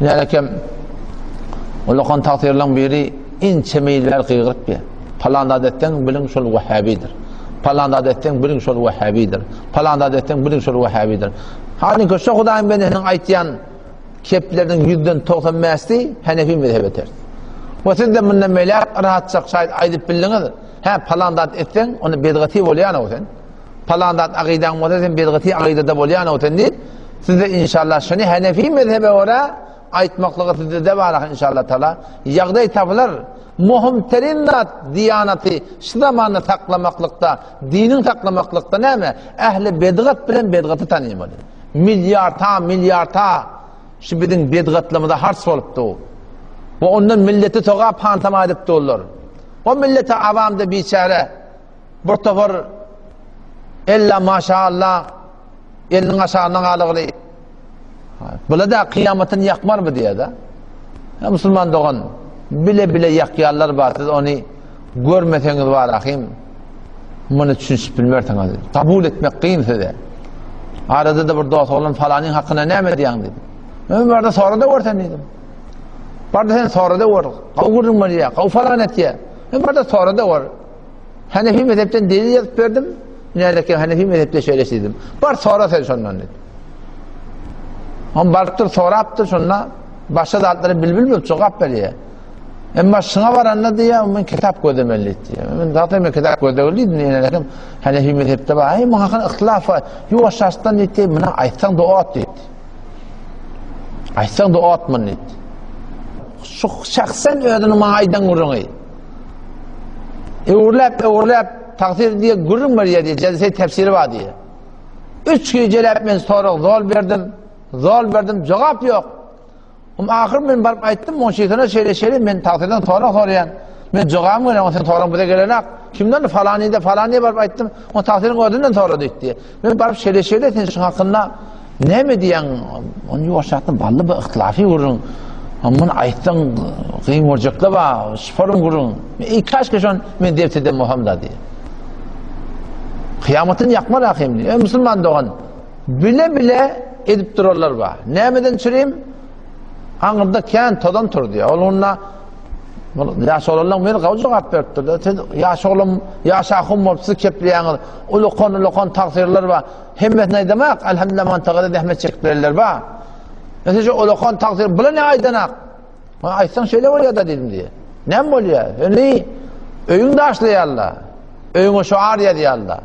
Yani Allah'ın takdirlen biri ince meyiller kıygırıp ya. Falan adetten bilin şol Vahhabidir. Falan adetten bilin şol Vahhabidir. Falan adetten bilin şol Vahhabidir. Hani ki şu Hudayın beninin aytyan keplerden %90 mesli Hanefi mezhep eter. O sizden bundan meyler rahatçak şayet aydıp biliniz. Ha falan adetten onu bedgati bolyan olsun. Falan adet akidan olsun bedgati akidada bolyan olsun değil. Sizde inşallah şunu Hanefi mezhebe ora aytmaklığı sizde de var inşallah Teala. Yağday tabiler muhimterin diyaneti şu zamanı taklamaklıkta, dinin taklamaklıkta ne mi? Ehli bedgat bilen bedgatı tanıyamalı. Milyarta şu bizim bedgatlımıda hars oluptu. Ve ondan milleti toğa pantama edipti olur. O milleti avamda biçare bir tofar illa maşallah elinin aşağından alıgılı. Bula da kıyametin yakmar mı diye de. Ya Müslüman doğan bile yakyarlar var. Siz onu görmeseniz var ahim. Bunu düşünüp bilmerseniz. Kabul etmek kıyım size. Arada da bir dost olan falanın hakkına ne mi diyen dedim. Ben burada sonra da orta dedim. Burada sen sonra da var. Kavurun mu diye. Kav falan et diye. Ben burada sonra da var. Hanefi mezhepten delil yazıp verdim. Neredeki Hanefi mezhepte şöyle dedim. Var sonra sen şundan dedim. Ama barıktır sonra yaptır şunla. Başka da altları bilmiyor. Çok veriyor. Ama şuna varanla diye ben kitap koydumeli diye. Ben zaten ben kitap koydumeli diye. Hanefi mezhepte var. Ay muhakkak ihtilafı. Yok şahstan diye. Bana ayetsen dua at diye. Ayetsen dua atman diye. Şu şahsen ödünü mağaydan vurun. Uğurlap takdir diye gurun var ya diye. Cezise tefsiri var diye. 3 gün celep ben sonra zol verdim. Cevap yok. Ahir ben barıp aytdım. O şeytana şeyle ben takdirden sonra soruyan. Ben cevabım var ya. Sen sonra burada gelenek. Kimden falaniye barıp aytdım. O takdirin ödünden sonra deyit diye. Ben barıp şeyle sen şu hakkında ne mi diyen? Onu yuvaşaktım. Ballı bir ihtilafi vurun. Ama ayttan kıyım olacakla var. Şifarım vurun. İkaç kişi ben devtede Muhammed diye. Kıyametin yakma rahim diye. Müslüman doğan. Bile edip dururlar var. Nemeden çüreyim? Anırda kendi todan tur diye. Onunla yaş oğlanlar beni kavcı cevap verdi. Yaş oğlum, yaş ahım olup sizi kepliyanır. Ulukon taksirler var. Hemmet ne demek? Elhamdülillah mantıqada dehmet çekip verirler var. Mesela ulukon taksir, bula ne aydanak? Aytsan şöyle oluyor da dedim diye. Ne mi oluyor? Öyle öyün daşlayarlar. Öyün şuar yediyarlar.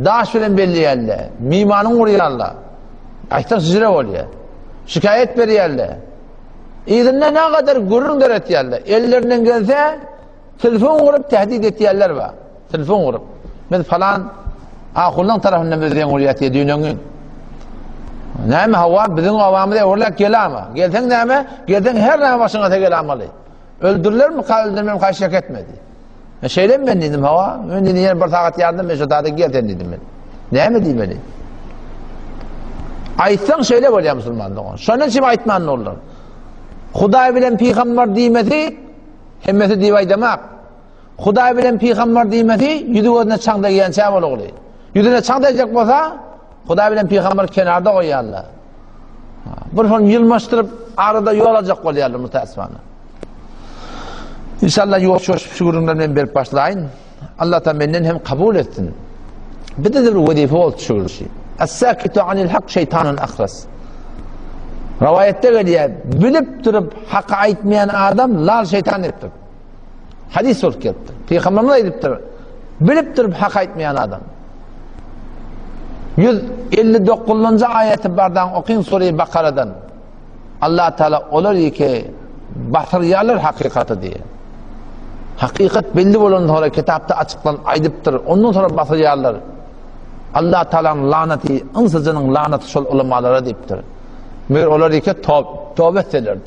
Daş filan belliyarlar. Mimanın vuruyarlar. Aytsan sizlere oluyor. Şikayet veriyorlar. İzinle ne kadar gurur öğretiyorlar. Ellerinden gelse telefon vurup tehdit etiyorlar var. Telefon vurup. Biz falan kullan tarafından bizden oluyor diye dünyanın. Ne mi hava bizim avamıda orlak gelama. Gelsen ne mi? Gelsen her ne başına da gelamalı. Öldürürler mi? Öldürmem mi? Kaçak etmedi. Şeyle mi ben dedim hava? Ben dedim yer bir saat yardım meşhudada gelden dedim ben. Ne mi diyeyim beni? Aytsan şöyle böyle Müslüman doğan. Şunun için aytman ne olur? Huday bilen peygamber diymesi, hemmeti divay demek. Huday bilen peygamber diymesi, yüzüne çangda giyen şey olur. Yüzüne çangda yiyecek olsa, Huday bilen peygamber kenarda koyarlar. Bir son yılmaştırıp arada yol alacak koyarlar müteessifane. İnşallah yol şu ürünlerden berip başlayın. Allah da benden hem kabul etsin. Bir de bir vazife oldu şu şey. Es-sakitu anil hak şeytanın akhras. Rivayette geliyor, bilip durup hakkı aytmayan adam lal şeytan ettir. Hadis olup geldi. Peygamberimiz aytıptır. Bilip durup hakkı aytmayan adam. 159. ayeti bardan okuyun Sure-i Bakara'dan. Allah Teala olur ki batırıyorlar hakikati diye. Hakikat belli olan sonra kitapta açıklan aytıptır. Ondan sonra batırıyorlar. Allah Teala'nın laneti, ınsızının laneti şol ulamalara deyiptir. Meğer olar ki tövbe ettilerdi.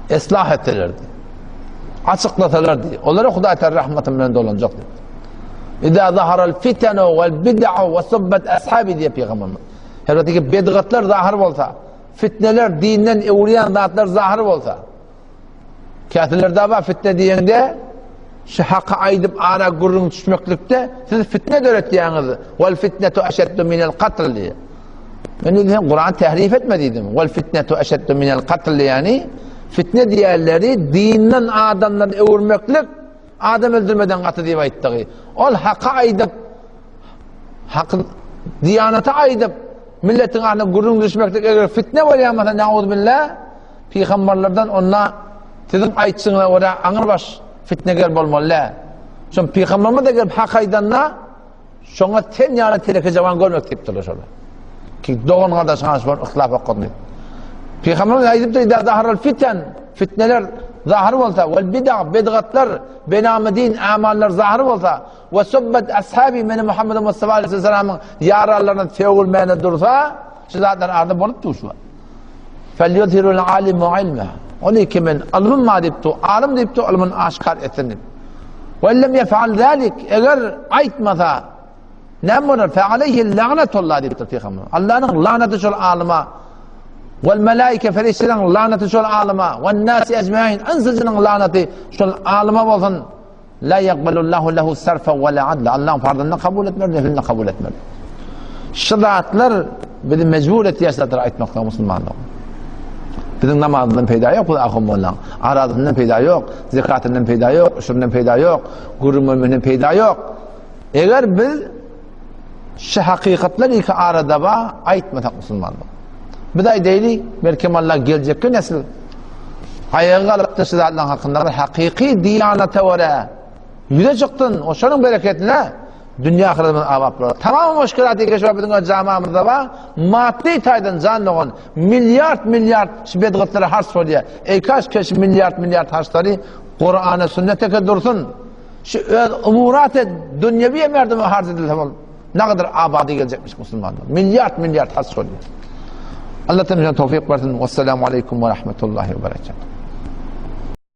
Islah ettilerdi. Açıklatılardı. Onlara Huday Teala rahmetinden dolanacak dedi. İza zaharal fitenu vel bid'u ve subbat ashabi diye Peygamberimiz. Herhalde bid'atlar zahir olsa, fitneler dinden evriyan zatlar zahir olsa. Kafirlerde var fitne diyende şu hakka aydıp ara gurrun düşmeklikte siz fitne öğrettiğiniz vel fitnetu eşeddu minel katl diye. Ben dedim Kur'an tehrif etmediydim. Vel fitnetu eşeddu minel katl yani. Fitne diğerleri dinden adamdan öğürmeklik, adam öldürmeden katı diye ayettiği. Ol hakka aydıp, diyanete aydıp, milletin ahine gurrun düşmeklik eğer fitne var ya mesela na'udhu billah, peygamberlerden onunla dedim ayetsınlar oraya anır baş fitne gel bolmalı. Son peygamberime de gelip hak aydanla, sonra ten yana teleke cavan görmek teptiler şöyle. Ki doğun kardeşiniz var, ıhlaf hakkında. Peygamberimiz ayıp da idâ zaharal fitneler zahir olsa, vel bid'atlar, benamedin amallar zahir olsa, ve subbet ashabi meni Muhammed Mustafa Aleyhisselam'ın yararlarına tevhülmeyene dursa, zaten arada bolup dursa. Felyudhirul alimu ilmeh. Onu kimin ilmin ma deyiptu, alim deyiptu, ilmin aşkar etsinip. Ve lem yef'al zalik, eğer aytmasa, ne olur? Fe'aleyhi la'netullah deyiptu Peygamber. Allah'ın laneti şol alima, والملائكة فريسلان لعنة شو العالمة والناس أجمعين أنسجنا لعنة شو العالمة وظن لا يقبل الله له صرفا ولا عدلا الله فرضنا قبول etmez nefilna kabul etmez. Şeriatlar bizim mecbur ihtiyaçlar aytmakta Müslümanlar. Bizim namazından peyda yok, bu ahumullah. Aradından peyda yok, zekatından peyda yok, şundan peyda yok, gurumumdan peyda yok. Eğer biz şu hakikatler iki arada var, aytmatak Müslümanlar. Biday deyli, belki Allah gelecek ki nesil ayağa alıp da size Allah'ın hakkında hakiki diyanete vere yüze çıktın, o şunun bereketine dünya ahiretinin avapları tamam müşkilatı keşfedin camamızda var maddi taydan canlığın milyar bedgıtları harç soruyor kaç keş milyar harçları Kur'an'a sünnete dursun şu umurat-ı dünyeviye merdime harç edilse ne kadar abadi gelecekmiş Müslümanlar milyar harç soruyor. Allah temizden tevfik versin. Vesselamu aleyküm ve rahmetullahi ve berekatuhu.